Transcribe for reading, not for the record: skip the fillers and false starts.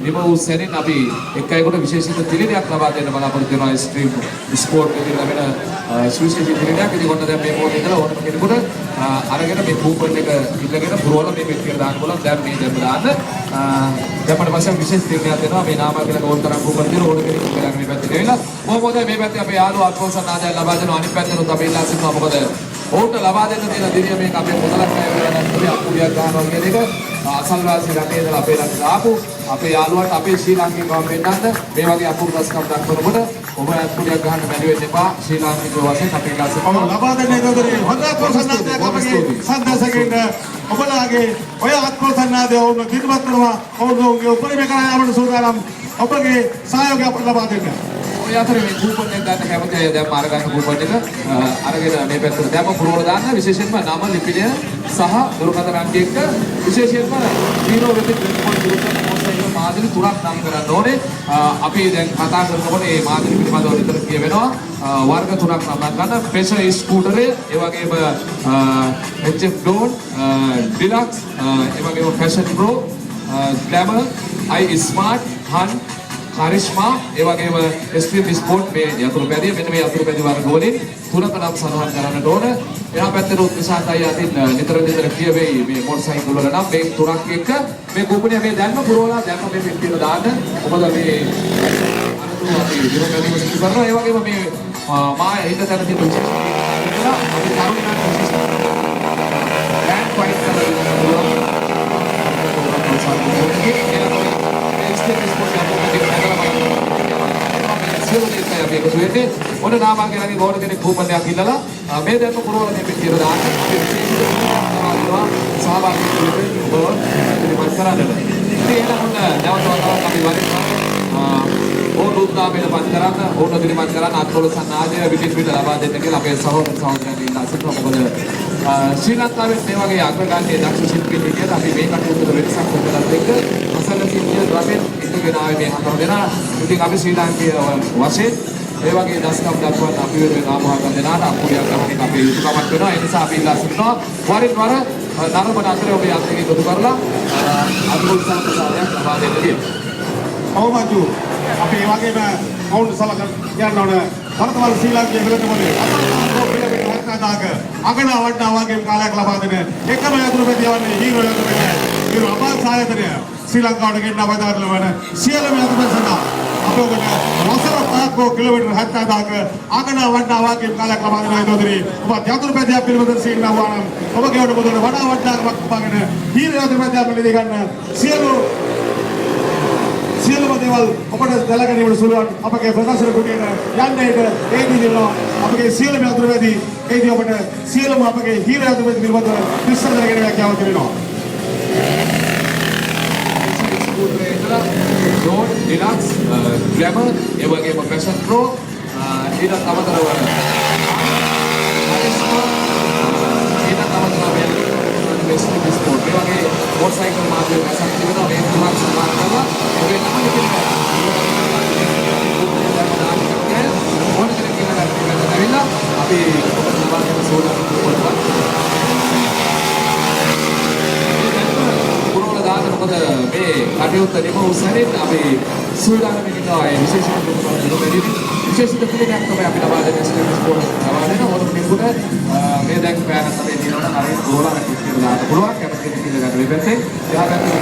නිම වූ සැනින් අපි එක් අයෙකුට විශේෂිත තිළිණයක් ලබා දෙන්න බලාපොරොත්තු වෙනවා ස්ට්‍රීම් ස්පෝර්ට් එකකින් ලැබෙන සුවිශේෂී තිළිණයක්. ඉතින් ඔන්න දැන් මේ මොහොතේ ඉඳලා ඕනම කෙනෙකුට අරගෙන මේ කූපන් එක ඉල්ලගෙන පුරවලා මේ පෙට්ටියට දාන්න පුළුවන්. දැන් මේ දැන් දාන්න දැම්මට පස්සේ විශේෂ තිළිණයක් දෙනවා. මේ නාමල් කියලා ඕන තරම් කූපන් දෙනවා. ඕන කෙනෙක් ඉල්ලගෙන මේ පැත්තට එවිලා මොකද මේ පැත්තේ අපේ යාළුවා අත්පොසන් ආදාය ලබා දෙනවා. අනිත් පැත්තට අපි ඉල්ලා සිටිනවා. මොකද ඔවුන්ට ලබා දෙන්න තියෙන දිරිය මේක අපේ පොතලක් නැහැ අපි අපුඩියක් ගන්නවා කියන එක අසල්වාසී රටේ ඉඳලා අපේ රටට ආපු අපේ යාළුවාට අපේ ශ්‍රී ලාංකික ගම වෙන්නත් මේ වගේ අපුඩස්කම් දක්වනකොට ඔබ අපුඩියක් ගන්න බැරි වෙන්න එපා. ශ්‍රී ලාංකික වශයෙන් අපේ ක්ලාස් එක ලබා දෙන්න ඒකෝදරේ හොඳ අත්පොසන්නාදයක් අපගේ සද්දසකින් ඔබලාගේ ඔය අත්පොසන්නාදය ඔවුන් දිනවත් කරනවා. ඔවුන්ගේ උපරිම කරා යමන සූදානම් ඔබගේ සහයෝගය අපට ලබා දෙන්න. ඔය අතරේ මේ කූපන් එක ගන්න කැමති අය දැන් මාර ගන්න කූපන් එක අරගෙන මේ පැත්තට දැම්ම පුරවල දාන්න. විශේෂයෙන්ම නම ලිපිනය සහ දුරකථන අංකය එක්ක විශේෂයෙන්ම 0 වෙත දුරකථන මාදිලි තුනක් නම් කරන්න ඕනේ. අපි දැන් කතා කරනකොට මේ මාදිලි පිළිබඳව විතර කියවෙනවා. වර්ග තුනක් නම් ගන්න. ප්‍රෙෂර් ස්කූටරේ, ඒ වගේම HF Dawn, ඩිලක්ස්, ඒ වගේම fashion pro, glamour, i smart, Han, Karizma, ඒ වගේම ස්ට්‍රීම් ස්පෝර්ට් මේ යතුරු පැදිය මෙන්න මේ යතුරු පැදිය වර්ග වලින් තුනක නම් සඳහන් කරන්නට ඕන. එහා පැත්තේ උත්සාහය අතින් නිතර කියවෙයි මේ මොටර් සයිකල් වල නම් මේ තුනක් එක්ක මේ කූපණය මේ දැන්ම පුරවලා දැන්ම මේ පෙට්ටියට දාන්න. මොකද මේ අනතුරු අපි දින පැදිය සිදු කරනවා. ඒ වගේම මේ මා හිත තැන තියෙන විශේෂ අපි කරුණාට විශේෂ බෑන්ඩ් ෆයිට් ඔන්න නාමල්ගෙනගේ ගෝණ කෙනෙක් කූපනයක් ඉල්ලලා මේ දැන්ම පුරවල මේ පෙට්ටියට දාන්න අපි විශේෂ සහභාගී වෙන්න ඉතිරිපත් කරන්නට. ඉතින් එහෙනම් ඔන්න නැවත වතාවක් අපි වරින් ඕන උත්සාහයෙන් පත් කරන්න ඕන ඉදිරිපත් කරන්න අත්කොල සන්නාදය විකිට ලබා දෙන්න කියලා අපේ සහෝදර සහෝදරයන් ඉල්ලා සිටිනවා. මොකද ශ්‍රී ලංකාවේ මේ වගේ අග්‍රගණ්‍ය දක්ෂ ශිල්පීන් විදියට අපි මේ කටයුතු වෙනසක් කරලාත් එක්ක අසල සිටිය ග්‍රාමයෙන් එකගෙන ආවේ මේ හතර දෙනා. ඉතින් අපි ශ්‍රී ලාංකීය වශයෙන් ඒ වගේ දස්කම් දක්වන්න අපි වෙනුවෙන් ආමහාගම් දෙනාට අපුඩියක් ගන්න එක අපේ යුතුයකමක් වෙනවා. ඒ නිසා අපි ඉල්ලා සිටිනවා වරින් වර නරඹන අතරේ ඔබේ අත්දැකීම් එකතු කරලා අනුකූල සංස්කාරයක් ලබා දෙන්න කියලා. අවමජු අපි මේ වගේම කවුන්ට් සලකන යන්න ඕන වර්තමාන ශ්‍රී ලාංකේය වෙළඳපොලේ අගන වට්ටා වගේ කාලයක් ලබා දෙන එකම යතුරු පැදිය වන්නේ හීරෝ යතුරු පැදිය. හීරෝ අපාස් ආයතනය ශ්‍රී ලංකාවට ගෙන්න අවදාර ලබන සියලුම යතුරු පැසඳා අප ඔබට වසර 5ක කිලෝමීටර් 70ක අගන වට්ටා වගේ කාලයක් ලබා දෙන අයතෝදරි ඔබ යතුරු පැදිය පිළිබඳව සිටිනවා නම් ඔබගේ ඔබ මොදොන වඩා වට්ටාවක් පාගෙන හීරෝ යතුරු පැදිය පිළිදී ගන්න සියලුම දේවල් ඔබට දැලගැනීමට සුළුවන් අපගේ ප්‍රදර්ශන කුටියට යන්නේට ඒ දිනනවා අපගේ සියලුම යතුරු පැදි ඒදී ඔබට සියලුම අපගේ හීරෝ යතුරු පැදි පිළිබඳව විස්තර දැනගෙන හැකියාව තිබෙනවා. Dawn, Deluxe, Glamour, ඒ වගේම Fashion Pro ඊට අමතරව ස්ට්‍රීම් ස්පෝර්ට් මේ වගේ මොටර් සයිකල් මාර්ගය රසක් තිබෙනවා. මේ තුනක් සමාන කරලා ඔබේ නම ලිපින ඕන කෙනෙක් කියලා ගන්න ඇවිල්ලා අපි ලබා දෙන සෝදානම් කරනවා. පුරවල දාන්න මොකද මේ කටයුත්ත නිම උසරින් අපි සූදානම් වෙනවා. ඒ විශේෂම විශේෂිත පිළිගැනීමක් තමයි අපි ලබා දෙන ස්ට්‍රීම් ස්පෝර්ට් ලබා දෙන ඕන කෙනෙකුට මේ දැන් පෑන තමයි දිනවල හරියට ගෝලක් කියලා දාන්න පුළුවන්. කැමති කෙනෙක් ඉඳලා ගන්න මේ පැත්තේ එහා පැත්තේ